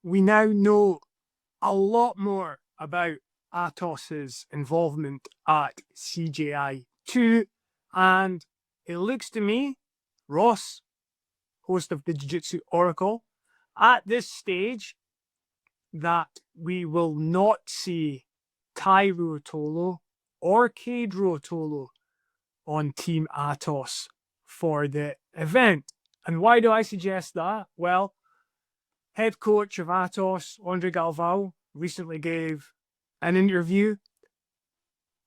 we now know a lot more about Atos's involvement at CJI 2, and it looks to me, Ross, host of the Jiu Jitsu Oracle, at this stage, that we will not see Tai Ruotolo or Cade Ruotolo on Team Atos for the event. And why do I suggest that? Well, head coach of Atos, Andre Galvao, recently gave an interview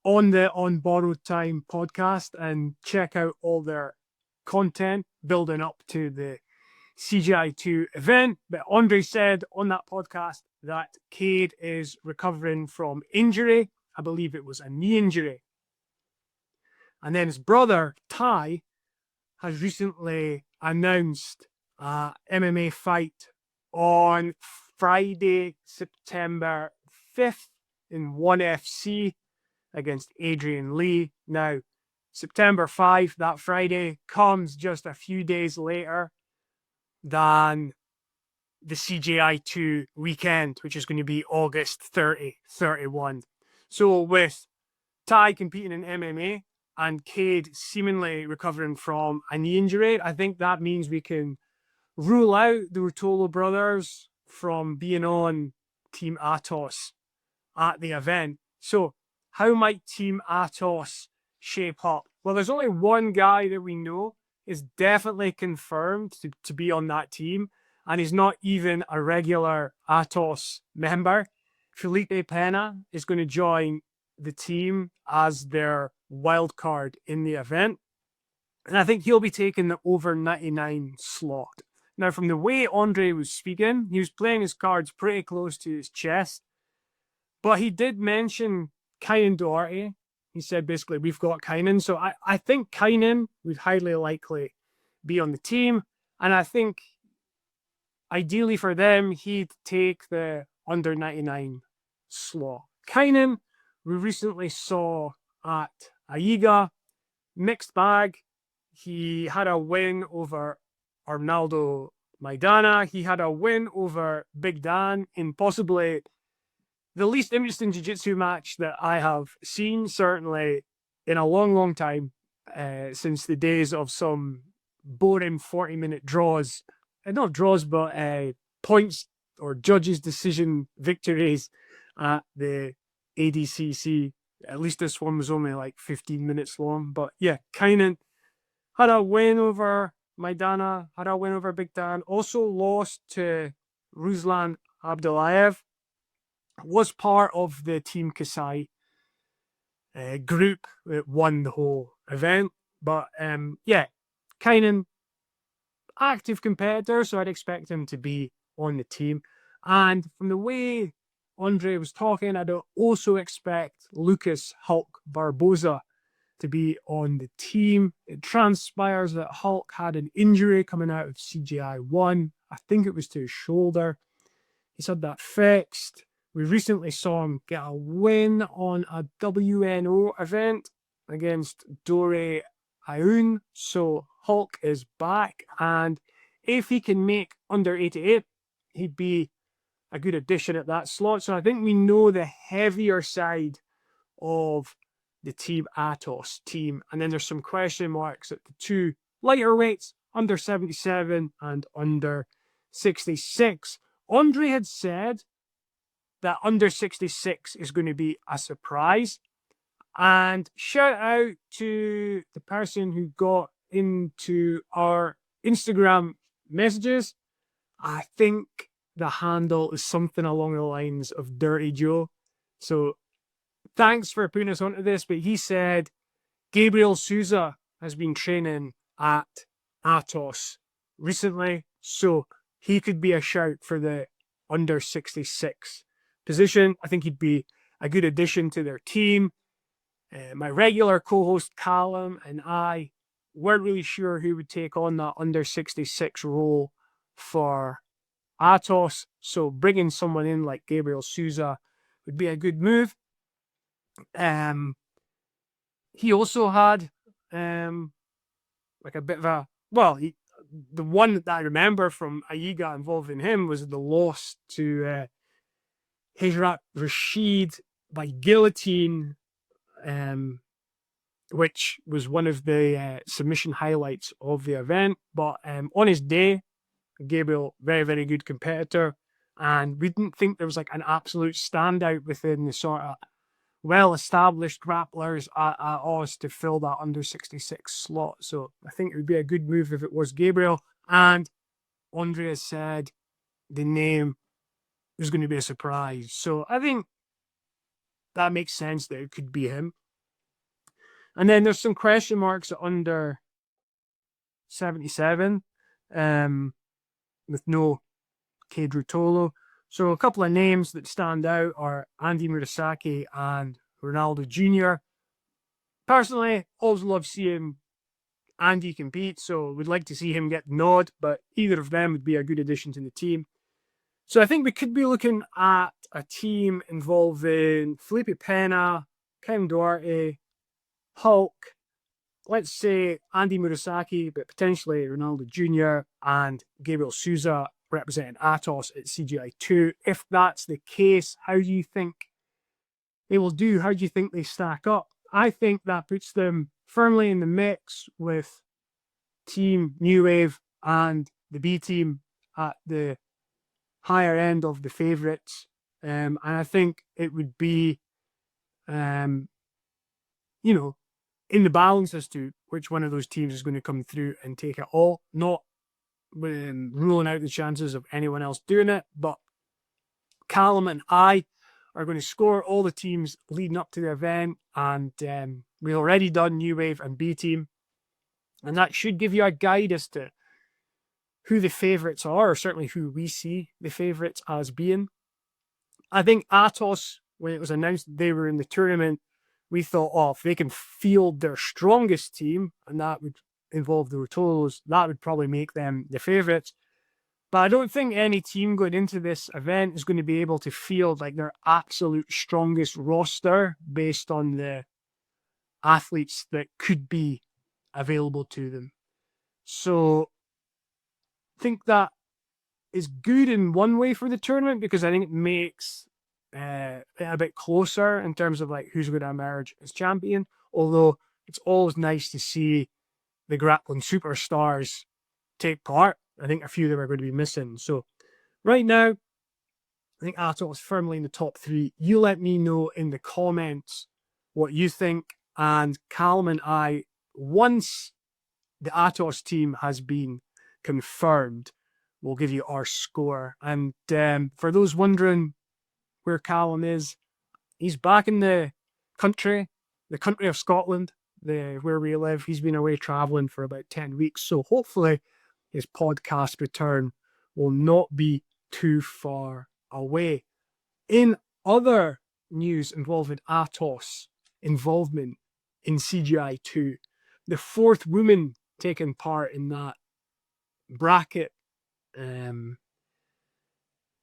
on the On Borrowed Time podcast, and check out all their content building up to the CJI 2 event. But Andre said on that podcast that Cade is recovering from injury. I believe it was a knee injury. And then his brother, Tai, has recently announced a MMA fight on Friday, September 5th in 1FC against Adrian Lee. Now, September 5th, that Friday, comes just a few days later than the CJI 2 weekend, which is going to be August 30, 31. So with Tai competing in MMA and Cade seemingly recovering from a knee injury, I think that means we can rule out the Ruotolos brothers from being on Team Atos at the event. So how might Team Atos shape up? Well, there's only one guy that we know is definitely confirmed to be on that team, and he's not even a regular Atos member. Felipe Pena is going to join the team as their wild card in the event, and I think he'll be taking the over 99 slot. Now, from the way Andre was speaking, he was playing his cards pretty close to his chest, but he did mention Kynan Doherty. He said basically, we've got Kynan. So I think Kynan would highly likely be on the team. And I think ideally for them, he'd take the under 99 slot. Kynan, we recently saw at Aiga, mixed bag. He had a win over Arnaldo Maidana. He had a win over Big Dan in possibly the least interesting jiu-jitsu match that I have seen, certainly in a long, long time, since the days of some boring 40-minute draws. Not draws, but points or judges' decision victories at the ADCC. At least this one was only like 15 minutes long. But yeah, Kynan had a win over Maidana, had a win over Big Dan, also lost to Ruslan Abdullayev. Was part of the Team Kasai group that won the whole event. But yeah, Kynan, active competitor, so I'd expect him to be on the team. And from the way Andre was talking, I'd also expect Lucas Hulk Barboza to be on the team. It transpires that Hulk had an injury coming out of CJI 1. I think it was to his shoulder. He's had that fixed. We recently saw him get a win on a WNO event against Dore Aoun. So Hulk is back, and if he can make under 88, he'd be a good addition at that slot. So I think we know the heavier side of the Team Atos team. And then there's some question marks at the two lighter weights, under 77 and under 66. Andre had said that under 66 is going to be a surprise. And shout out to the person who got into our Instagram messages. I think the handle is something along the lines of Dirty Joe. So thanks for putting us onto this. But he said Gabriel Souza has been training at Atos recently, so he could be a shout for the under 66 position. I think he'd be a good addition to their team. My regular co-host Callum and I weren't really sure who would take on that under 66 role for Atos, so bringing someone in like Gabriel Souza would be a good move. He also had like a bit of a, well, the one that I remember from Aiga involving him was the loss to Hijrat Rashid by guillotine, which was one of the submission highlights of the event. But on his day, Gabriel, very, very good competitor. And we didn't think there was like an absolute standout within the sort of well-established grapplers at Atos to fill that under 66 slot. So I think it would be a good move if it was Gabriel. And Andre has said the name is going to be a surprise. So I think that makes sense that it could be him. And then there's some question marks at under 77 with no Cade Ruotolos. So a couple of names that stand out are Andy Murasaki and Ronaldo Jr. Personally, always love seeing Andy compete, so we'd like to see him get the nod, but either of them would be a good addition to the team. So I think we could be looking at a team involving Felipe Pena, Ken Duarte, Hulk, let's say Andy Murasaki, but potentially Ronaldo Jr. and Gabriel Souza representing Atos at CJI 2. If that's the case, how do you think they will do? How do you think they stack up? I think that puts them firmly in the mix with Team New Wave and the B team at the higher end of the favourites. And I think it would be, in the balance as to which one of those teams is going to come through and take it all, not ruling out the chances of anyone else doing it, but Callum and I are going to score all the teams leading up to the event, and we've already done New Wave and B Team, and that should give you a guide as to who the favourites are, or certainly who we see the favourites as being. I think Atos, when it was announced that they were in the tournament, we thought, oh, if they can field their strongest team, and that would involve the Ruotolos, that would probably make them the favourites. But I don't think any team going into this event is going to be able to field like their absolute strongest roster based on the athletes that could be available to them. So I think that is good in one way for the tournament, because I think it makes it a bit closer in terms of like who's going to emerge as champion. Although it's always nice to see the grappling superstars take part. I think a few of them are going to be missing. So right now, I think Atos is firmly in the top 3. You let me know in the comments what you think. And Callum and I, once the Atos team has been confirmed, we'll give you our score. And for those wondering where Callum is, he's back in the country of Scotland, where we live. He's been away traveling for about 10 weeks. So hopefully his podcast return will not be too far away. In other news involving Atos involvement in CGI 2, the 4th woman taking part in that bracket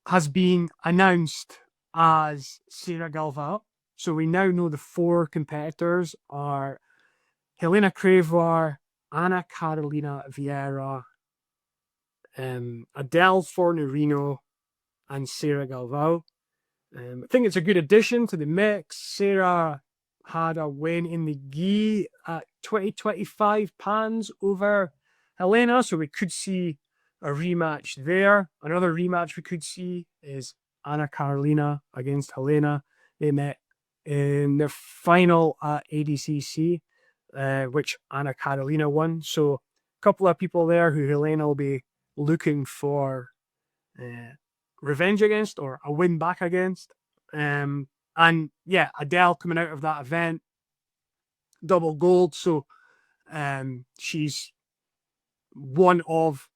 has been announced as Andre Galvao. So we now know the 4 competitors are Helena Cravar, Ana Carolina Vieira, Adele Fornerino, and Andre Galvao. I think it's a good addition to the mix. Sarah had a win in the gi at 2025 pans over Helena, so we could see a rematch there. Another rematch we could see is Ana Carolina against Helena. They met in their final at ADCC, which Ana Carolina won. So a couple of people there who Helena will be looking for revenge against, or a win back against. And yeah, Adele coming out of that event, double gold. So she's one of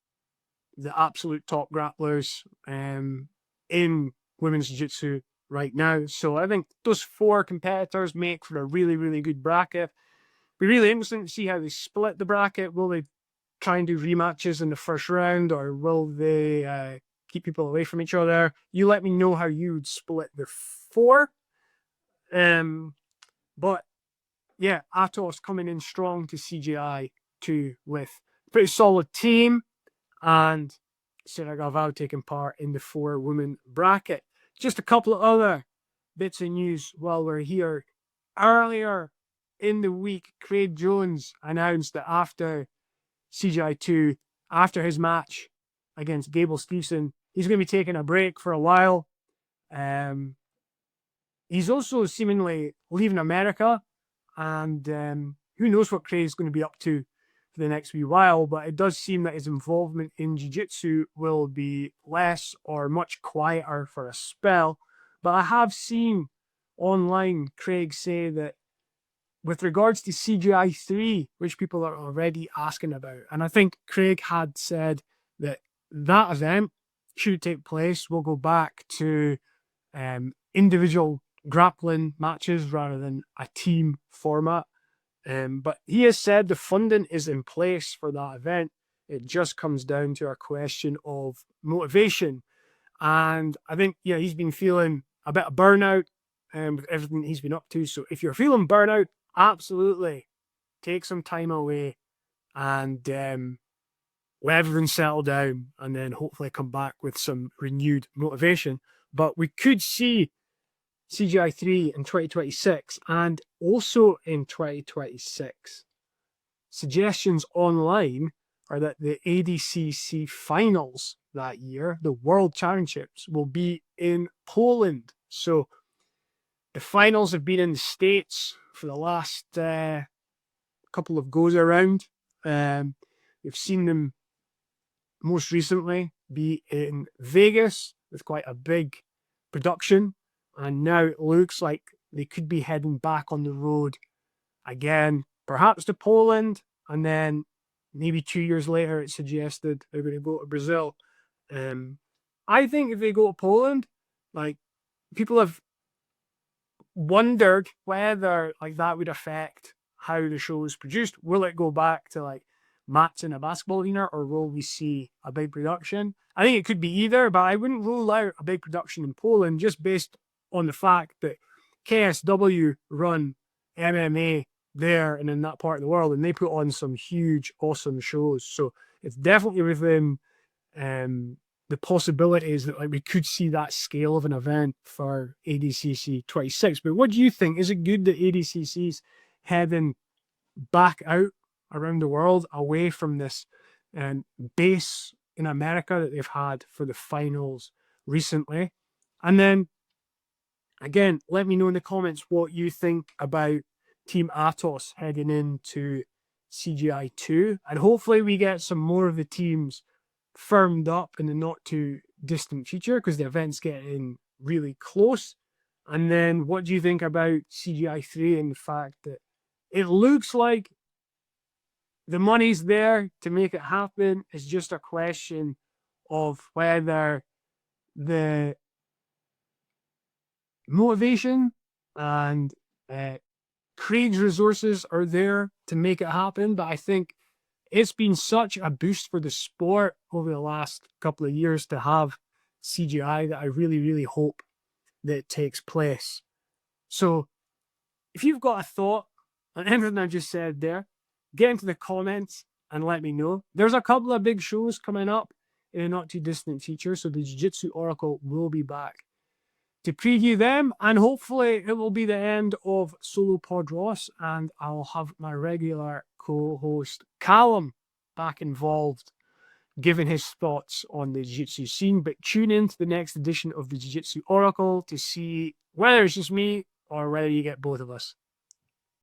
the absolute top grapplers in women's jiu-jitsu right now. So I think those 4 competitors make for a really, really good bracket. Be really interesting to see how they split the bracket. Will they try and do rematches in the first round, or will they keep people away from each other? You let me know how you would split the 4. But yeah, Atos coming in strong to CJI 2 with a pretty solid team. and Andre Galvao taking part in the 4-woman bracket. Just a couple of other bits of news while we're here. Earlier in the week, Craig Jones announced that after CJI 2, after his match against Gable Stevenson, he's going to be taking a break for a while. He's also seemingly leaving America, and who knows what Craig's going to be up to for the next wee while, but it does seem that his involvement in jiu-jitsu will be less or much quieter for a spell. But I have seen online Craig say that with regards to CJI 3, which people are already asking about, and I think Craig had said that that event should take place, will go back to individual grappling matches rather than a team format. But he has said the funding is in place for that event. It just comes down to a question of motivation. And I think, he's been feeling a bit of burnout with everything he's been up to. So if you're feeling burnout, absolutely take some time away and let everything settle down, and then hopefully come back with some renewed motivation. But we could see CJI 3 in 2026 and also in 2026. Suggestions online are that the ADCC finals that year, the World Championships, will be in Poland. So the finals have been in the States for the last couple of goes around. We've seen them most recently be in Vegas with quite a big production. And now it looks like they could be heading back on the road again, perhaps to Poland, and then maybe 2 years later it's suggested they're going to go to Brazil. I think if they go to Poland, people have wondered whether that would affect how the show is produced. Will it go back to mats in a basketball arena, or will we see a big production? I think it could be either, but I wouldn't rule out a big production in Poland just based on the fact that KSW run MMA there and in that part of the world, and they put on some huge, awesome shows. So it's definitely within the possibilities that we could see that scale of an event for ADCC 26. But what do you think? Is it good that ADCC's heading back out around the world, away from this base in America that they've had for the finals recently? And then, again, let me know in the comments what you think about Team Atos heading into CJI 2. And hopefully we get some more of the teams firmed up in the not too distant future, because the event's getting really close. And then what do you think about CJI 3 and the fact that it looks like the money's there to make it happen? It's just a question of whether the motivation and Craig's resources are there to make it happen. But I think it's been such a boost for the sport over the last couple of years to have CJI that I really, really hope that it takes place. So if you've got a thought on everything I just said there, get into the comments and let me know. There's a couple of big shows coming up in a not too distant future, so the Jiu Jitsu Oracle will be back to preview them, and hopefully it will be the end of Solo Pod Ross, and I'll have my regular co-host Callum back involved, giving his thoughts on the Jiu-Jitsu scene. But tune in to the next edition of the Jiu Jitsu Oracle to see whether it's just me or whether you get both of us.